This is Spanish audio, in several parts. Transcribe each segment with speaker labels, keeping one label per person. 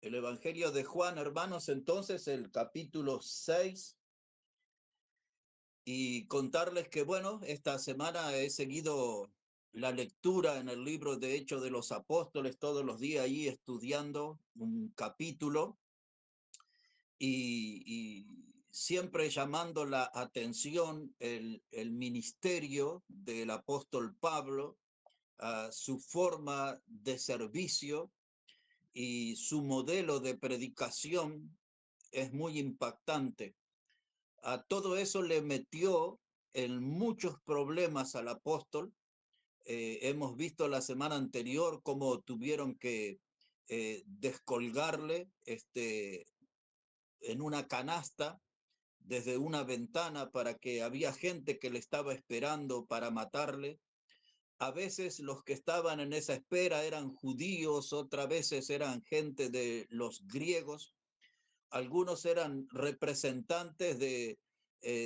Speaker 1: El Evangelio de Juan, hermanos, entonces el capítulo 6, y contarles que, bueno, esta semana he seguido la lectura en el libro de Hechos de los Apóstoles, todos los días ahí estudiando un capítulo y siempre llamando la atención el ministerio del apóstol Pablo, su forma de servicio y su modelo de predicación es muy impactante. A todo eso le metió en muchos problemas al apóstol. Hemos visto la semana anterior cómo tuvieron que descolgarle en una canasta desde una ventana para que había gente que le estaba esperando para matarle. A veces los que estaban en esa espera eran judíos, otras veces eran gente de los griegos. Algunos eran representantes de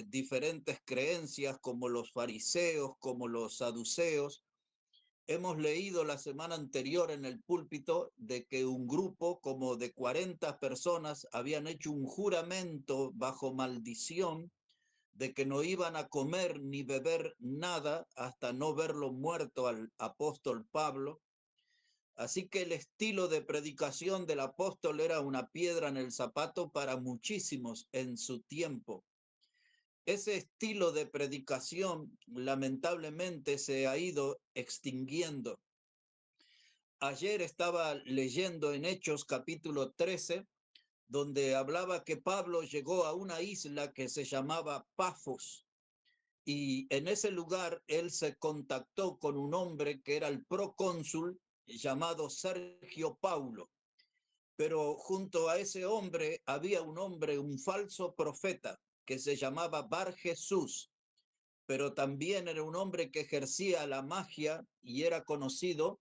Speaker 1: diferentes creencias como los fariseos, como los saduceos. Hemos leído la semana anterior en el púlpito de que un grupo como de 40 personas habían hecho un juramento bajo maldición de que no iban a comer ni beber nada hasta no verlo muerto al apóstol Pablo. Así que el estilo de predicación del apóstol era una piedra en el zapato para muchísimos en su tiempo. Ese estilo de predicación lamentablemente se ha ido extinguiendo. Ayer estaba leyendo en Hechos capítulo 13, donde hablaba que Pablo llegó a una isla que se llamaba Pafos, y en ese lugar él se contactó con un hombre que era el procónsul llamado Sergio Paulo. Pero junto a ese hombre había un hombre, un falso profeta, que se llamaba Bar Jesús, pero también era un hombre que ejercía la magia y era conocido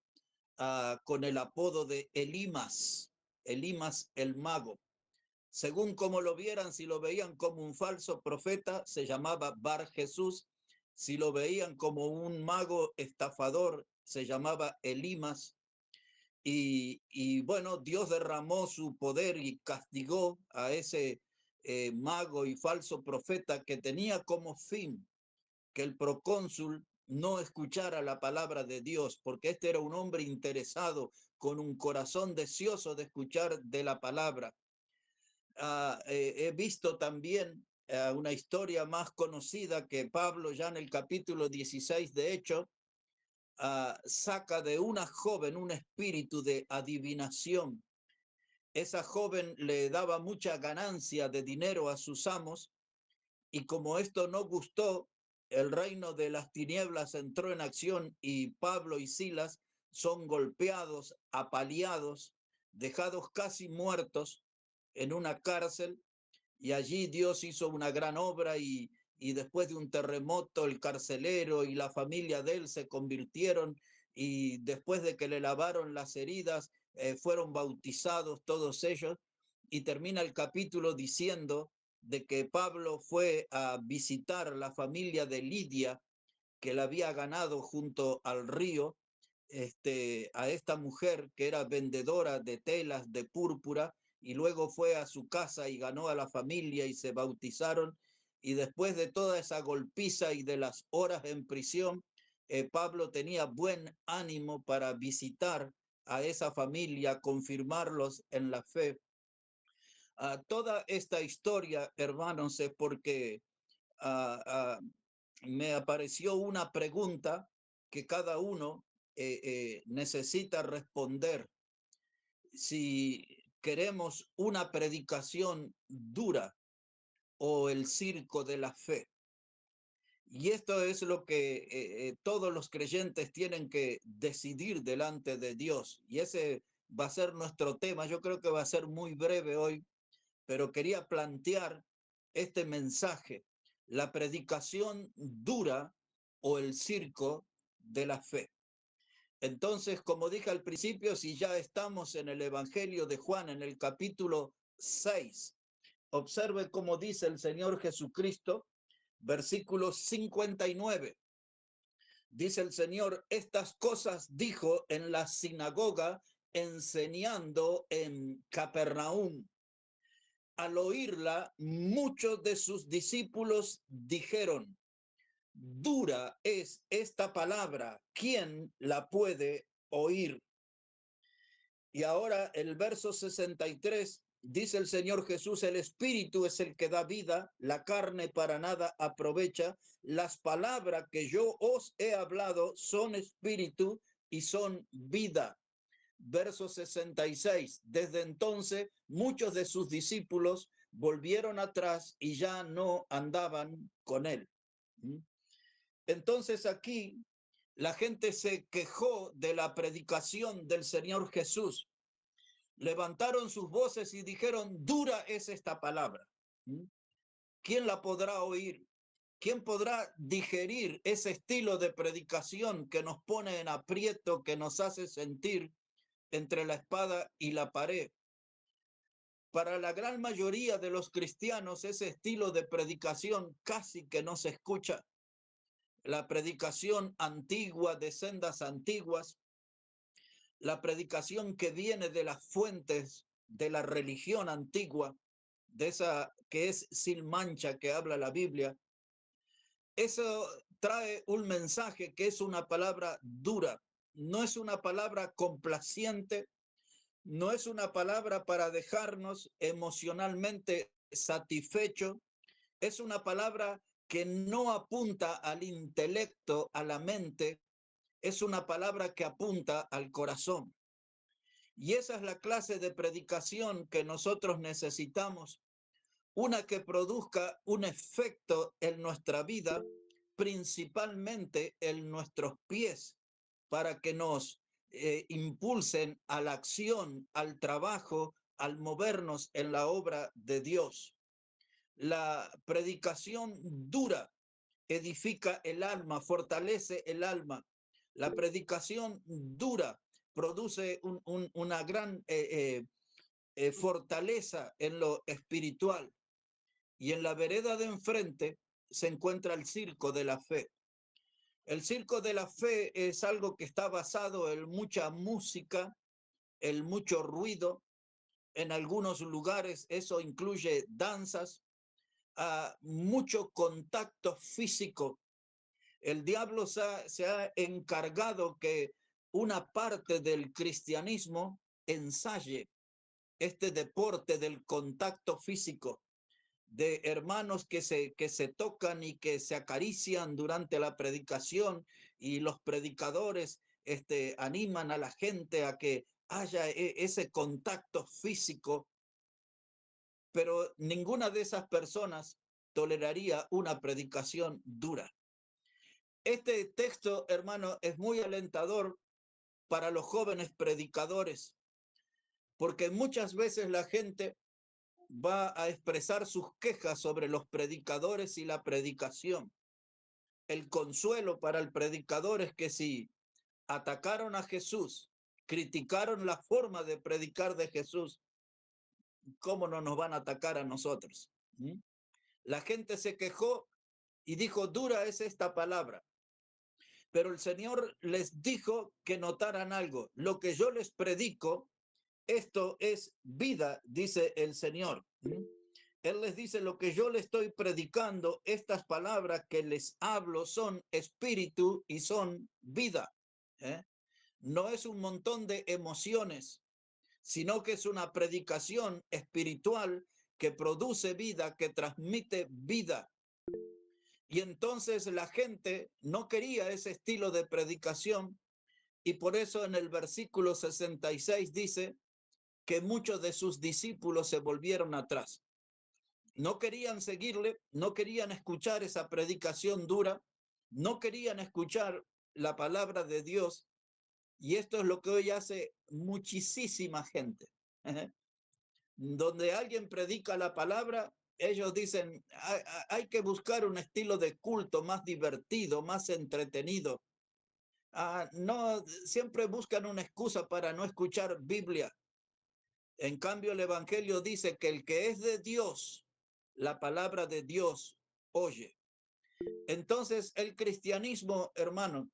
Speaker 1: con el apodo de Elimas el mago. Según como lo vieran, si lo veían como un falso profeta, se llamaba Bar Jesús. Si lo veían como un mago estafador, se llamaba Elimas. Y bueno, Dios derramó su poder y castigó a ese mago y falso profeta que tenía como fin que el procónsul no escuchara la palabra de Dios, porque este era un hombre interesado, con un corazón deseoso de escuchar de la palabra. He visto también una historia más conocida que Pablo ya en el capítulo 16 de Hechos saca de una joven un espíritu de adivinación. Esa joven le daba mucha ganancia de dinero a sus amos y como esto no gustó, el reino de las tinieblas entró en acción y Pablo y Silas son golpeados, apaleados, dejados casi muertos en una cárcel, y allí Dios hizo una gran obra y después de un terremoto el carcelero y la familia de él se convirtieron, y después de que le lavaron las heridas fueron bautizados todos ellos, y termina el capítulo diciendo de que Pablo fue a visitar la familia de Lidia que la había ganado junto al río, a esta mujer que era vendedora de telas de púrpura, y luego fue a su casa y ganó a la familia y se bautizaron. Y después de toda esa golpiza y de las horas en prisión, Pablo tenía buen ánimo para visitar a esa familia, confirmarlos en la fe. Toda esta historia, hermanos, es porque ah, ah, me apareció una pregunta que cada uno necesita responder. Si queremos una predicación dura o el circo de la fe. Y esto es lo que todos los creyentes tienen que decidir delante de Dios. Y ese va a ser nuestro tema. Yo creo que va a ser muy breve hoy, pero quería plantear este mensaje: la predicación dura o el circo de la fe. Entonces, como dije al principio, si ya estamos en el Evangelio de Juan, en el capítulo 6, observe cómo dice el Señor Jesucristo, versículo 59. Dice el Señor: estas cosas dijo en la sinagoga enseñando en Capernaum. Al oírla, muchos de sus discípulos dijeron: dura es esta palabra, ¿quién la puede oír? Y ahora el verso 63 dice el Señor Jesús: el Espíritu es el que da vida, la carne para nada aprovecha. Las palabras que yo os he hablado son espíritu y son vida. Verso 66. Desde entonces muchos de sus discípulos volvieron atrás y ya no andaban con él. Entonces aquí la gente se quejó de la predicación del Señor Jesús. Levantaron sus voces y dijeron: dura es esta palabra. ¿Quién la podrá oír? ¿Quién podrá digerir ese estilo de predicación que nos pone en aprieto, que nos hace sentir entre la espada y la pared? Para la gran mayoría de los cristianos, ese estilo de predicación casi que no se escucha. La predicación antigua, de sendas antiguas, la predicación que viene de las fuentes de la religión antigua, de esa que es sin mancha que habla la Biblia, eso trae un mensaje que es una palabra dura, no es una palabra complaciente, no es una palabra para dejarnos emocionalmente satisfecho, es una palabra que no apunta al intelecto, a la mente, es una palabra que apunta al corazón. Y esa es la clase de predicación que nosotros necesitamos, una que produzca un efecto en nuestra vida, principalmente en nuestros pies, para que nos impulsen a la acción, al trabajo, al movernos en la obra de Dios. La predicación dura edifica el alma, fortalece el alma. La predicación dura produce una gran fortaleza en lo espiritual. Y en la vereda de enfrente se encuentra el circo de la fe. El circo de la fe es algo que está basado en mucha música, en mucho ruido. En algunos lugares eso incluye danzas, mucho contacto físico. El diablo se ha encargado que una parte del cristianismo ensaye este deporte del contacto físico, de hermanos que se tocan y que se acarician durante la predicación, y los predicadores animan a la gente a que haya ese contacto físico, pero ninguna de esas personas toleraría una predicación dura. Este texto, hermano, es muy alentador para los jóvenes predicadores, porque muchas veces la gente va a expresar sus quejas sobre los predicadores y la predicación. El consuelo para el predicador es que si atacaron a Jesús, criticaron la forma de predicar de Jesús, ¿cómo no nos van a atacar a nosotros? La gente se quejó y dijo: dura es esta palabra. Pero el Señor les dijo que notaran algo: lo que yo les predico, esto es vida, dice el Señor. Él les dice: lo que yo les estoy predicando, estas palabras que les hablo son espíritu y son vida. No es un montón de emociones, sino que es una predicación espiritual que produce vida, que transmite vida. Y entonces la gente no quería ese estilo de predicación, y por eso en el versículo 66 dice que muchos de sus discípulos se volvieron atrás. No querían seguirle, no querían escuchar esa predicación dura, no querían escuchar la palabra de Dios. Y esto es lo que hoy hace muchísima gente. Donde alguien predica la palabra, ellos dicen: hay que buscar un estilo de culto más divertido, más entretenido. No, siempre buscan una excusa para no escuchar Biblia. En cambio, el Evangelio dice que el que es de Dios, la palabra de Dios oye. Entonces, el cristianismo, hermano,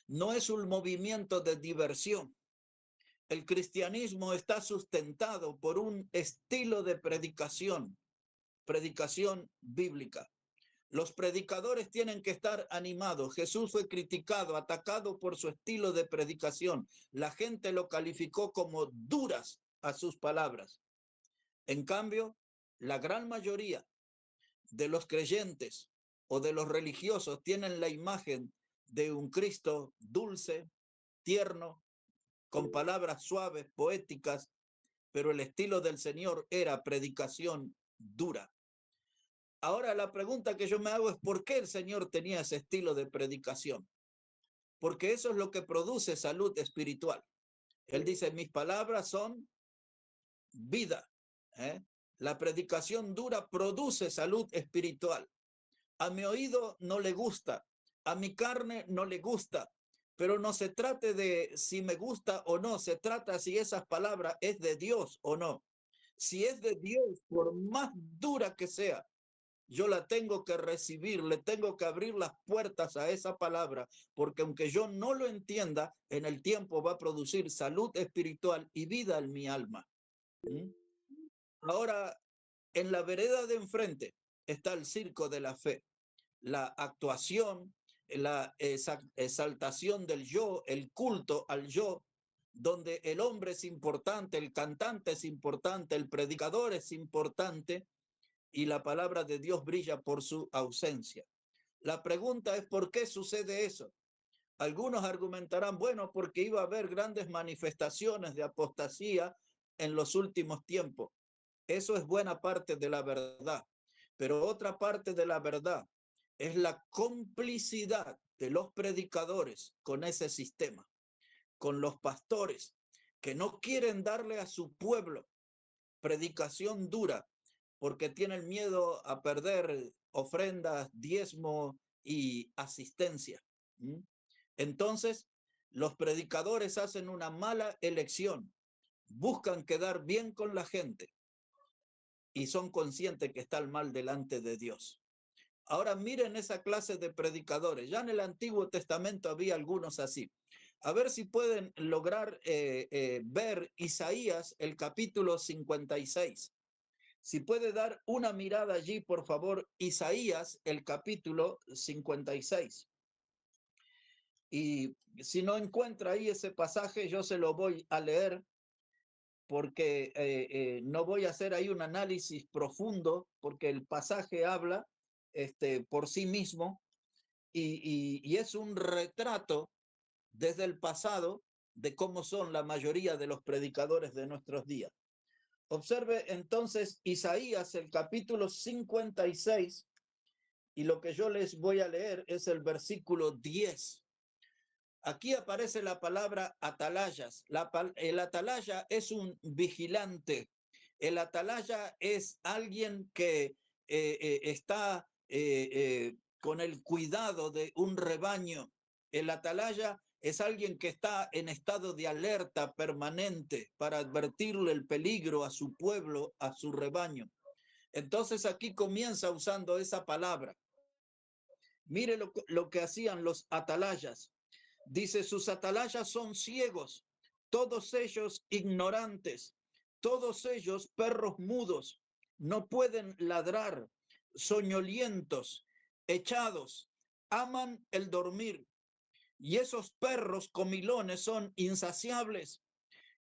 Speaker 1: no es un movimiento de diversión. El cristianismo está sustentado por un estilo de predicación bíblica. Los predicadores tienen que estar animados. Jesús fue criticado, atacado por su estilo de predicación. La gente lo calificó como duras a sus palabras. En cambio, la gran mayoría de los creyentes o de los religiosos tienen la imagen de un Cristo dulce, tierno, con palabras suaves, poéticas, pero el estilo del Señor era predicación dura. Ahora la pregunta que yo me hago es ¿por qué el Señor tenía ese estilo de predicación? Porque eso es lo que produce salud espiritual. Él dice, mis palabras son vida. La predicación dura produce salud espiritual. A mi oído no le gusta, a mi carne no le gusta, pero no se trate de si me gusta o no, se trata si esas palabras es de Dios o no. Si es de Dios, por más dura que sea, yo la tengo que recibir, le tengo que abrir las puertas a esa palabra, porque aunque yo no lo entienda, en el tiempo va a producir salud espiritual y vida en mi alma. Ahora, en la vereda de enfrente está el circo de la fe, la actuación, la exaltación del yo, el culto al yo, donde el hombre es importante, el cantante es importante, el predicador es importante, y la palabra de Dios brilla por su ausencia. La pregunta es, ¿por qué sucede eso? Algunos argumentarán, bueno, porque iba a haber grandes manifestaciones de apostasía en los últimos tiempos. Eso es buena parte de la verdad. Pero otra parte de la verdad es la complicidad de los predicadores con ese sistema, con los pastores que no quieren darle a su pueblo predicación dura, porque tienen miedo a perder ofrendas, diezmo y asistencia. Entonces, los predicadores hacen una mala elección, buscan quedar bien con la gente y son conscientes que está el mal delante de Dios. Ahora miren esa clase de predicadores. Ya en el Antiguo Testamento había algunos así. A ver si pueden lograr ver Isaías, el capítulo 56. Si puede dar una mirada allí, por favor, Isaías, el capítulo 56. Y si no encuentra ahí ese pasaje, yo se lo voy a leer porque no voy a hacer ahí un análisis profundo, porque el pasaje habla por sí mismo y es un retrato desde el pasado de cómo son la mayoría de los predicadores de nuestros días. Observe entonces Isaías, el capítulo 56, y lo que yo les voy a leer es el versículo 10. Aquí aparece la palabra atalayas. El atalaya es un vigilante. El atalaya es alguien que está con el cuidado de un rebaño. El atalaya es alguien que está en estado de alerta permanente para advertirle el peligro a su pueblo, a su rebaño. Entonces aquí comienza usando esa palabra. Mire lo que hacían los atalayas. Dice, sus atalayas son ciegos, todos ellos ignorantes, todos ellos perros mudos, no pueden ladrar, soñolientos, echados, aman el dormir. Y esos perros comilones son insaciables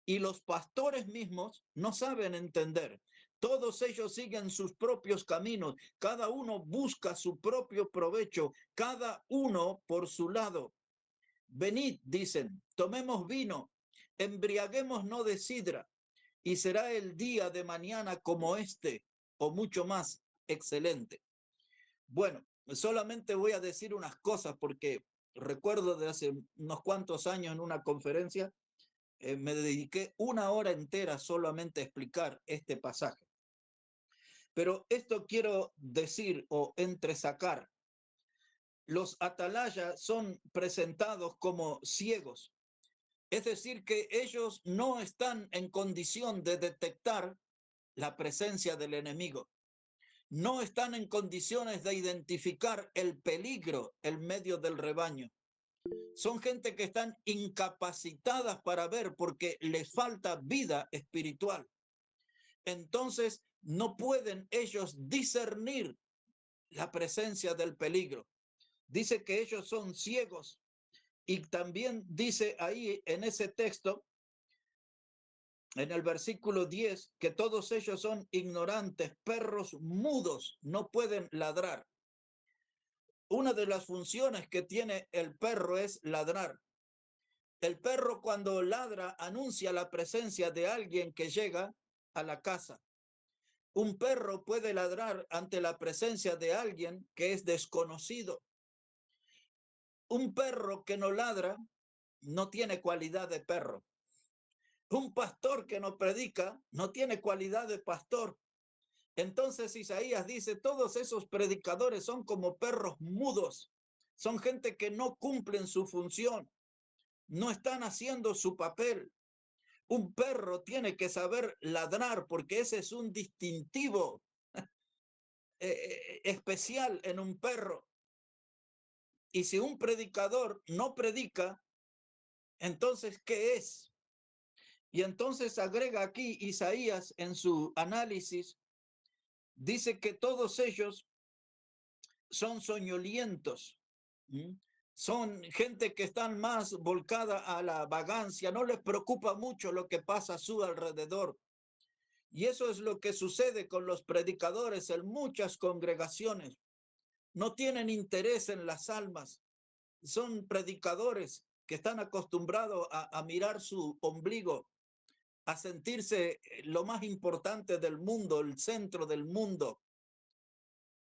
Speaker 1: y los pastores mismos no saben entender. Todos ellos siguen sus propios caminos, cada uno busca su propio provecho, cada uno por su lado. Venid, dicen, tomemos vino, embriaguémonos de sidra, y será el día de mañana como este, o mucho más excelente. Bueno, solamente voy a decir unas cosas porque recuerdo de hace unos cuantos años en una conferencia, me dediqué una hora entera solamente a explicar este pasaje. Pero esto quiero decir o entresacar. Los atalayas son presentados como ciegos. Es decir, que ellos no están en condición de detectar la presencia del enemigo. No están en condiciones de identificar el peligro en medio del rebaño. Son gente que están incapacitadas para ver porque les falta vida espiritual. Entonces no pueden ellos discernir la presencia del peligro. Dice que ellos son ciegos, y también dice ahí en ese texto, en el versículo 10, que todos ellos son ignorantes, perros mudos, no pueden ladrar. Una de las funciones que tiene el perro es ladrar. El perro, cuando ladra, anuncia la presencia de alguien que llega a la casa. Un perro puede ladrar ante la presencia de alguien que es desconocido. Un perro que no ladra no tiene cualidad de perro. Un pastor que no predica no tiene cualidad de pastor. Entonces Isaías dice, todos esos predicadores son como perros mudos. Son gente que no cumplen su función, no están haciendo su papel. Un perro tiene que saber ladrar porque ese es un distintivo especial en un perro. Y si un predicador no predica, entonces, ¿qué es? Y entonces agrega aquí Isaías en su análisis, dice que todos ellos son soñolientos, son gente que están más volcada a la vagancia, no les preocupa mucho lo que pasa a su alrededor. Y eso es lo que sucede con los predicadores en muchas congregaciones. No tienen interés en las almas. Son predicadores que están acostumbrados a mirar su ombligo, a sentirse lo más importante del mundo, el centro del mundo.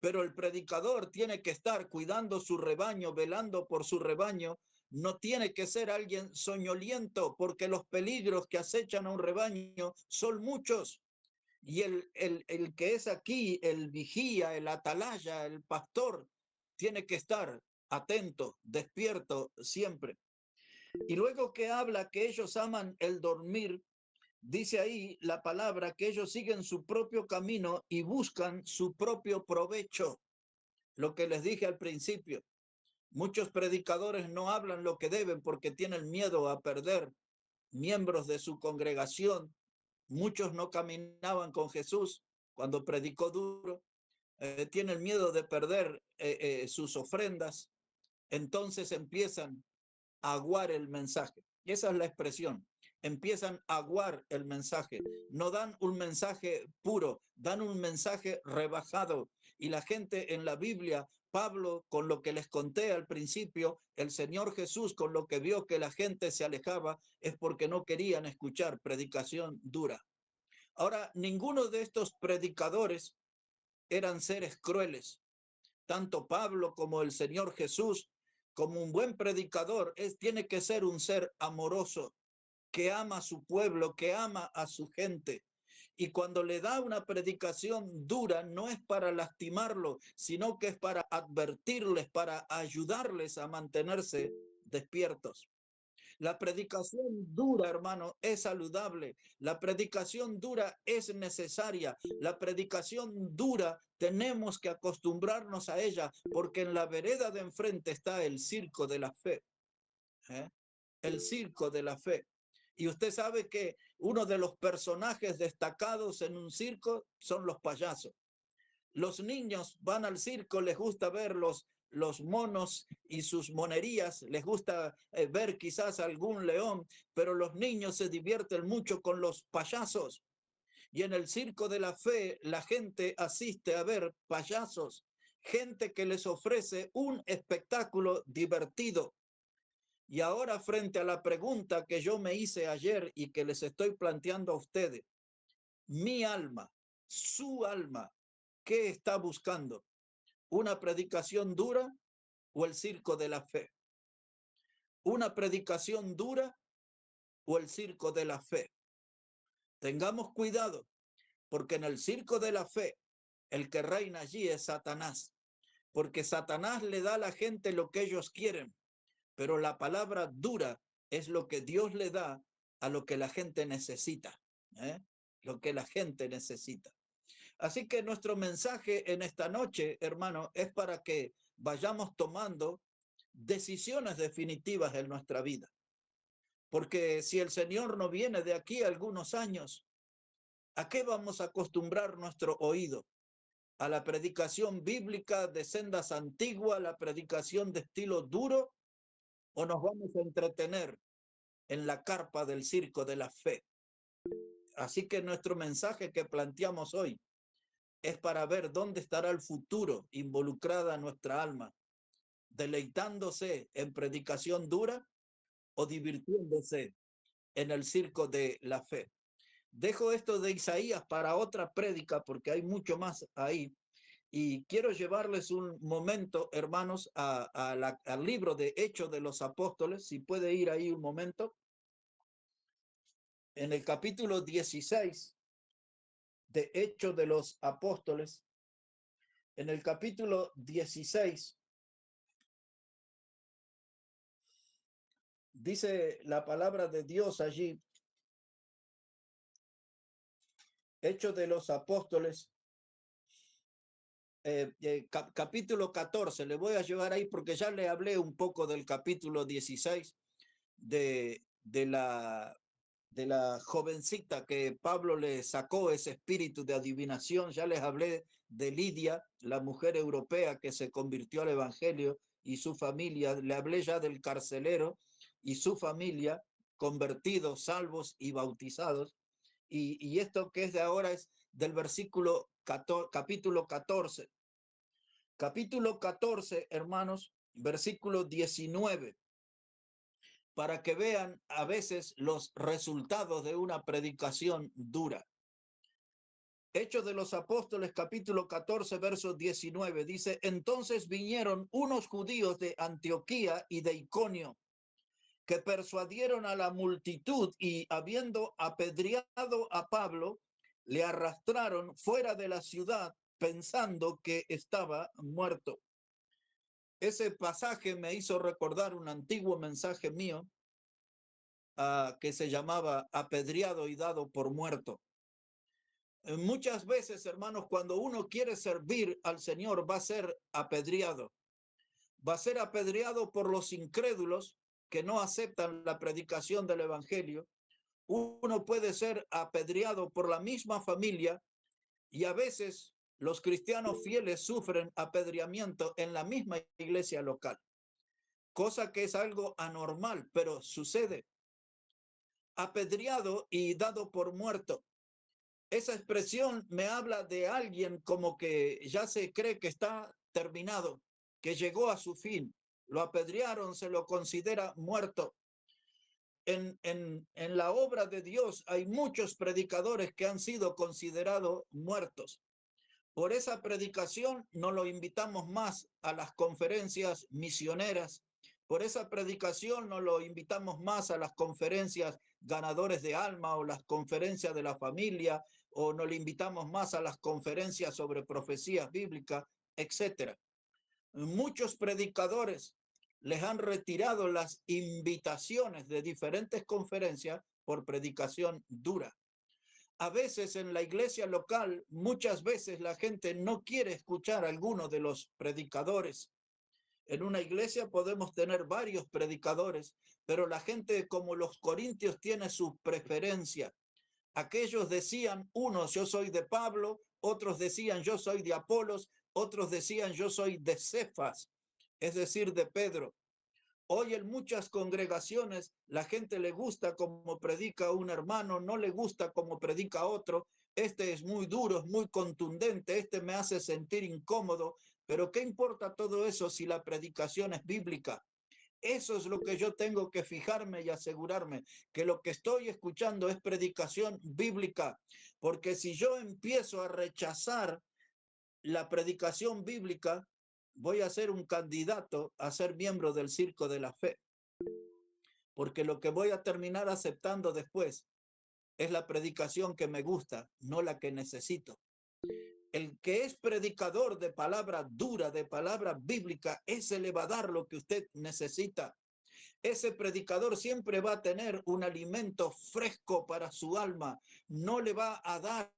Speaker 1: Pero el predicador tiene que estar cuidando su rebaño, velando por su rebaño. No tiene que ser alguien soñoliento, porque los peligros que acechan a un rebaño son muchos. Y el que es aquí, el vigía, el atalaya, el pastor, tiene que estar atento, despierto siempre. Y luego que habla que ellos aman el dormir, dice ahí la palabra que ellos siguen su propio camino y buscan su propio provecho. Lo que les dije al principio, muchos predicadores no hablan lo que deben porque tienen miedo a perder miembros de su congregación. Muchos no caminaban con Jesús cuando predicó duro, tienen miedo de perder sus ofrendas, entonces empiezan a aguar el mensaje. Y esa es la expresión. Empiezan a aguar el mensaje. No dan un mensaje puro, dan un mensaje rebajado. Y la gente en la Biblia, Pablo, con lo que les conté al principio, el Señor Jesús, con lo que vio que la gente se alejaba, es porque no querían escuchar predicación dura. Ahora, ninguno de estos predicadores eran seres crueles. Tanto Pablo como el Señor Jesús, como un buen predicador, tiene que ser un ser amoroso, que ama a su pueblo, que ama a su gente. Y cuando le da una predicación dura, no es para lastimarlo, sino que es para advertirles, para ayudarles a mantenerse despiertos. La predicación dura, hermano, es saludable. La predicación dura es necesaria. La predicación dura tenemos que acostumbrarnos a ella, porque en la vereda de enfrente está el circo de la fe. ¿Eh? El circo de la fe. Y usted sabe que uno de los personajes destacados en un circo son los payasos. Los niños van al circo, les gusta ver los monos y sus monerías, les gusta ver quizás algún león, pero los niños se divierten mucho con los payasos. Y en el circo de la fe la gente asiste a ver payasos, gente que les ofrece un espectáculo divertido. Y ahora, frente a la pregunta que yo me hice ayer y que les estoy planteando a ustedes, mi alma, su alma, ¿qué está buscando? ¿Una predicación dura o el circo de la fe? ¿Una predicación dura o el circo de la fe? Tengamos cuidado, porque en el circo de la fe, el que reina allí es Satanás, porque Satanás le da a la gente lo que ellos quieren, pero la palabra dura es lo que Dios le da a lo que la gente necesita, ¿eh? Lo que la gente necesita. Así que nuestro mensaje en esta noche, hermano, es para que vayamos tomando decisiones definitivas en nuestra vida. Porque si el Señor no viene de aquí a algunos años, ¿a qué vamos a acostumbrar nuestro oído? ¿A la predicación bíblica de sendas antiguas, la predicación de estilo duro? ¿O nos vamos a entretener en la carpa del circo de la fe? Así que nuestro mensaje que planteamos hoy es para ver dónde estará el futuro involucrada nuestra alma, deleitándose en predicación dura o divirtiéndose en el circo de la fe. Dejo esto de Isaías para otra prédica porque hay mucho más ahí. Y quiero llevarles un momento, hermanos, al libro de Hechos de los Apóstoles. Si puede ir ahí un momento. En el capítulo 16 de Hechos de los Apóstoles, en el capítulo 16, dice la palabra de Dios allí, Hechos de los Apóstoles, capítulo 14, le voy a llevar ahí porque ya le hablé un poco del capítulo 16 de la jovencita que Pablo le sacó ese espíritu de adivinación. Ya les hablé de Lidia, la mujer europea que se convirtió al evangelio y su familia. Le hablé ya del carcelero y su familia, convertidos, salvos y bautizados. Y esto que es de ahora es del versículo 14, capítulo 14. Capítulo 14, hermanos, versículo 19. Para que vean a veces los resultados de una predicación dura. Hechos de los Apóstoles, capítulo 14, verso 19, dice: entonces vinieron unos judíos de Antioquía y de Iconio, que persuadieron a la multitud y, habiendo apedreado a Pablo, le arrastraron fuera de la ciudad pensando que estaba muerto. Ese pasaje me hizo recordar un antiguo mensaje mío que se llamaba apedreado y dado por muerto. Muchas veces, hermanos, cuando uno quiere servir al Señor, va a ser apedreado. Va a ser apedreado por los incrédulos que no aceptan la predicación del evangelio. Uno puede ser apedreado por la misma familia, y a veces los cristianos fieles sufren apedreamiento en la misma iglesia local, cosa que es algo anormal, pero sucede. Apedreado y dado por muerto. Esa expresión me habla de alguien como que ya se cree que está terminado, que llegó a su fin. Lo apedrearon, se lo considera muerto. En la obra de Dios hay muchos predicadores que han sido considerados muertos. Por esa predicación no lo invitamos más a las conferencias misioneras. Por esa predicación no lo invitamos más a las conferencias ganadores de alma o las conferencias de la familia, o no le invitamos más a las conferencias sobre profecías bíblicas, etc. Muchos predicadores les han retirado las invitaciones de diferentes conferencias por predicación dura. A veces en la iglesia local, muchas veces la gente no quiere escuchar a alguno de los predicadores. En una iglesia podemos tener varios predicadores, pero la gente, como los corintios, tiene su preferencia. Aquellos decían, unos yo soy de Pablo, otros decían yo soy de Apolos, otros decían yo soy de Cefas, es decir, de Pedro. Hoy en muchas congregaciones la gente le gusta como predica un hermano, no le gusta como predica otro. Este es muy duro, es muy contundente, este me hace sentir incómodo. Pero ¿qué importa todo eso si la predicación es bíblica? Eso es lo que yo tengo que fijarme y asegurarme, que lo que estoy escuchando es predicación bíblica. Porque si yo empiezo a rechazar la predicación bíblica, voy a ser un candidato a ser miembro del circo de la fe. Porque lo que voy a terminar aceptando después es la predicación que me gusta, no la que necesito. El que es predicador de palabra dura, de palabra bíblica, ese le va a dar lo que usted necesita. Ese predicador siempre va a tener un alimento fresco para su alma. No le va a dar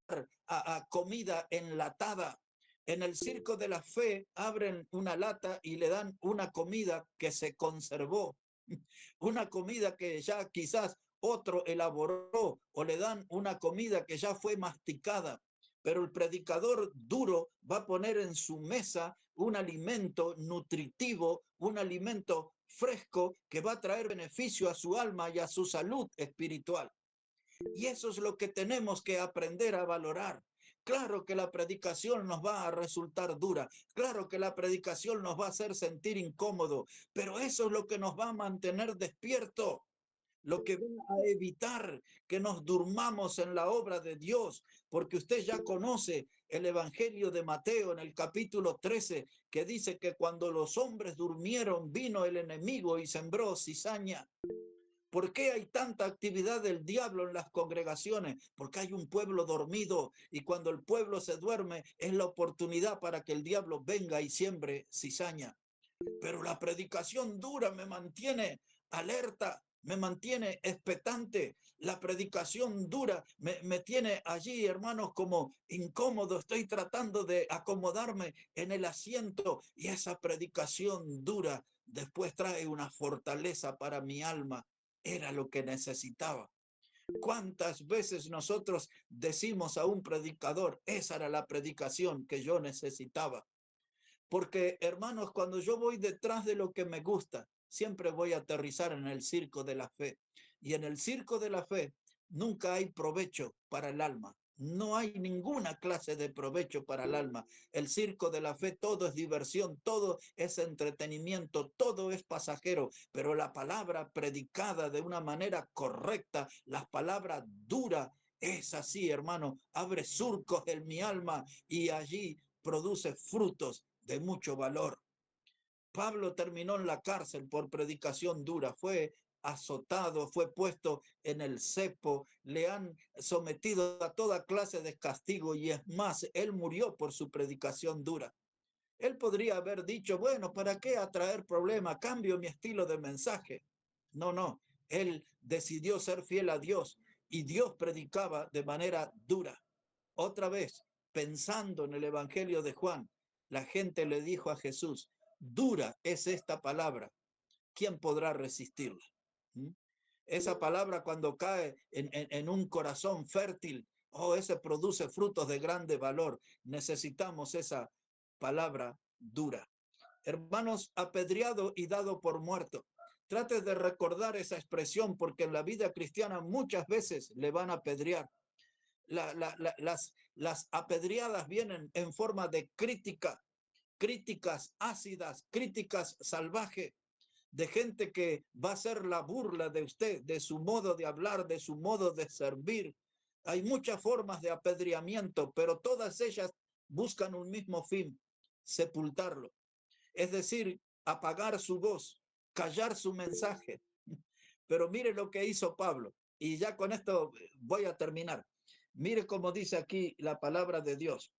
Speaker 1: a comida enlatada. En el circo de la fe abren una lata y le dan una comida que se conservó, una comida que ya quizás otro elaboró, o le dan una comida que ya fue masticada. Pero el predicador duro va a poner en su mesa un alimento nutritivo, un alimento fresco que va a traer beneficio a su alma y a su salud espiritual. Y eso es lo que tenemos que aprender a valorar. Claro que la predicación nos va a resultar dura, claro que la predicación nos va a hacer sentir incómodo, pero eso es lo que nos va a mantener despiertos, lo que va a evitar que nos durmamos en la obra de Dios, porque usted ya conoce el Evangelio de Mateo en el capítulo 13, que dice que cuando los hombres durmieron, vino el enemigo y sembró cizaña. ¿Por qué hay tanta actividad del diablo en las congregaciones? Porque hay un pueblo dormido, y cuando el pueblo se duerme es la oportunidad para que el diablo venga y siembre cizaña. Pero la predicación dura me mantiene alerta, me mantiene expectante. La predicación dura me tiene allí, hermanos, como incómodo. Estoy tratando de acomodarme en el asiento, y esa predicación dura después trae una fortaleza para mi alma. Era lo que necesitaba. ¿Cuántas veces nosotros decimos a un predicador, esa era la predicación que yo necesitaba? Porque, hermanos, cuando yo voy detrás de lo que me gusta, siempre voy a aterrizar en el circo de la fe. Y en el circo de la fe nunca hay provecho para el alma. No hay ninguna clase de provecho para el alma. El circo de la fe, todo es diversión, todo es entretenimiento, todo es pasajero. Pero la palabra predicada de una manera correcta, la palabra dura, es así, hermano, abre surcos en mi alma y allí produce frutos de mucho valor. Pablo terminó en la cárcel por predicación dura, fue azotado, fue puesto en el cepo, le han sometido a toda clase de castigo, y es más, él murió por su predicación dura. Él podría haber dicho, bueno, ¿para qué atraer problema? Cambio mi estilo de mensaje. No, no, él decidió ser fiel a Dios, y Dios predicaba de manera dura. Otra vez, pensando en el Evangelio de Juan, la gente le dijo a Jesús, dura es esta palabra, ¿quién podrá resistirla? ¿Mm? Esa palabra, cuando cae en un corazón fértil, ese produce frutos de grande valor. Necesitamos esa palabra dura. Hermanos, apedreado y dado por muerto. Trate de recordar esa expresión, porque en la vida cristiana muchas veces le van a apedrear. Las apedreadas vienen en forma de crítica, críticas ácidas, críticas salvajes, de gente que va a ser la burla de usted, de su modo de hablar, de su modo de servir. Hay muchas formas de apedreamiento, pero todas ellas buscan un mismo fin: sepultarlo. Es decir, apagar su voz, callar su mensaje. Pero mire lo que hizo Pablo, y ya con esto voy a terminar. Mire cómo dice aquí la palabra de Dios.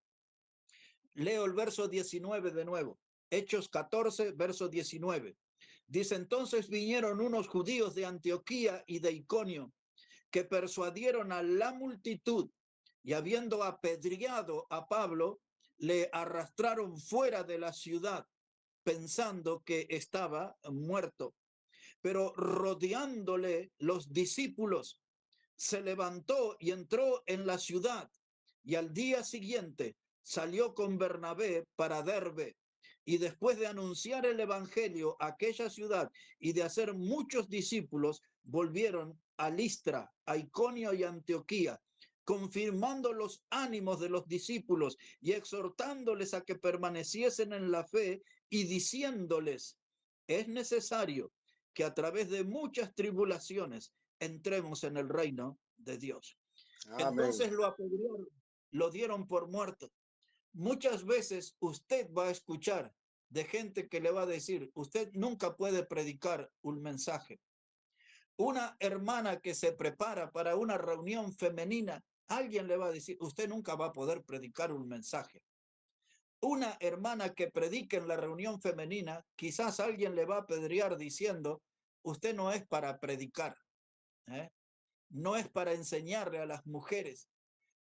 Speaker 1: Leo el verso 19 de nuevo. Hechos 14, verso 19. Dice, entonces vinieron unos judíos de Antioquía y de Iconio, que persuadieron a la multitud, y habiendo apedreado a Pablo, le arrastraron fuera de la ciudad, pensando que estaba muerto. Pero rodeándole los discípulos, se levantó y entró en la ciudad, y al día siguiente salió con Bernabé para Derbe. Y después de anunciar el evangelio a aquella ciudad y de hacer muchos discípulos, volvieron a Listra, a Iconio y Antioquía, confirmando los ánimos de los discípulos y exhortándoles a que permaneciesen en la fe, y diciéndoles, es necesario que a través de muchas tribulaciones entremos en el reino de Dios.
Speaker 2: Amén.
Speaker 1: Entonces lo apedrearon, lo dieron por muerto. Muchas veces usted va a escuchar de gente que le va a decir, usted nunca puede predicar un mensaje. Una hermana que se prepara para una reunión femenina, alguien le va a decir, usted nunca va a poder predicar un mensaje. Una hermana que predique en la reunión femenina, quizás alguien le va a apedrear diciendo, usted no es para predicar, ¿eh? No es para enseñarle a las mujeres.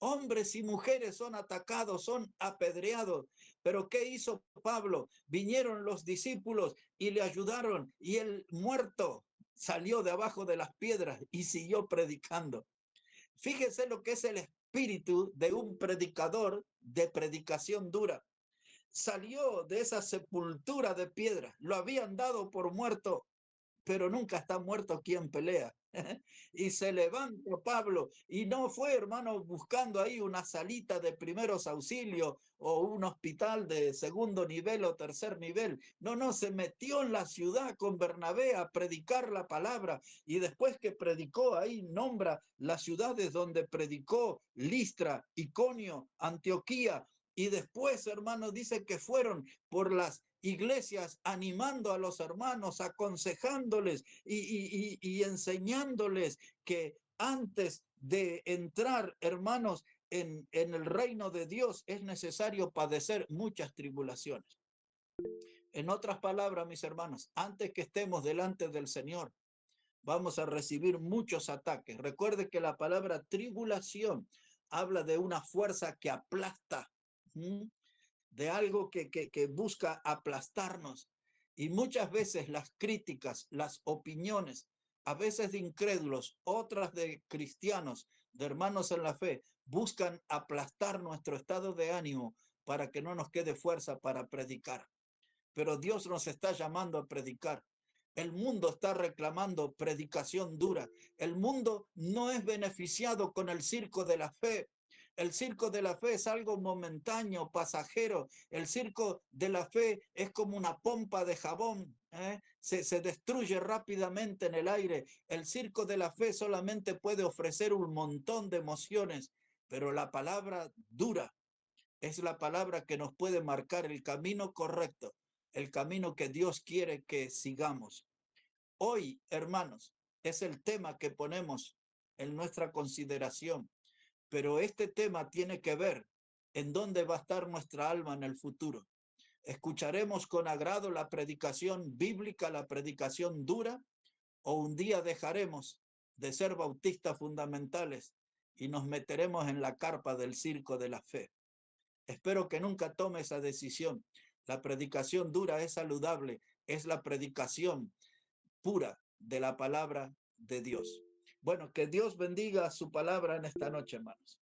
Speaker 1: Hombres y mujeres son atacados, son apedreados. Pero ¿qué hizo Pablo? Vinieron los discípulos y le ayudaron, y el muerto salió de abajo de las piedras y siguió predicando. Fíjese lo que es el espíritu de un predicador de predicación dura. Salió de esa sepultura de piedra, lo habían dado por muerto, pero nunca está muerto quien pelea. Y se levanta Pablo, y no fue, hermano, buscando ahí una salita de primeros auxilios o un hospital de segundo nivel o tercer nivel. No, no, se metió en la ciudad con Bernabé a predicar la palabra, y después que predicó ahí, nombra las ciudades donde predicó: Listra, Iconio, Antioquía. Y después, hermanos, dice que fueron por las iglesias animando a los hermanos, aconsejándoles y enseñándoles que antes de entrar, hermanos, en el reino de Dios es necesario padecer muchas tribulaciones. En otras palabras, mis hermanos, antes que estemos delante del Señor, vamos a recibir muchos ataques. Recuerde que la palabra tribulación habla de una fuerza que aplasta, de algo que busca aplastarnos. Y muchas veces las críticas, las opiniones, a veces de incrédulos, otras de cristianos, de hermanos en la fe, buscan aplastar nuestro estado de ánimo para que no nos quede fuerza para predicar. Pero Dios nos está llamando a predicar. El mundo está reclamando predicación dura. El mundo no es beneficiado con el circo de la fe. El circo de la fe es algo momentáneo, pasajero. El circo de la fe es como una pompa de jabón, se destruye rápidamente en el aire. El circo de la fe solamente puede ofrecer un montón de emociones, pero la palabra dura es la palabra que nos puede marcar el camino correcto, el camino que Dios quiere que sigamos. Hoy, hermanos, es el tema que ponemos en nuestra consideración, pero este tema tiene que ver en dónde va a estar nuestra alma en el futuro. ¿Escucharemos con agrado la predicación bíblica, la predicación dura, o un día dejaremos de ser bautistas fundamentales y nos meteremos en la carpa del circo de la fe? Espero que nunca tome esa decisión. La predicación dura es saludable, es la predicación pura de la palabra de Dios. Bueno, que Dios bendiga su palabra en esta noche, hermanos.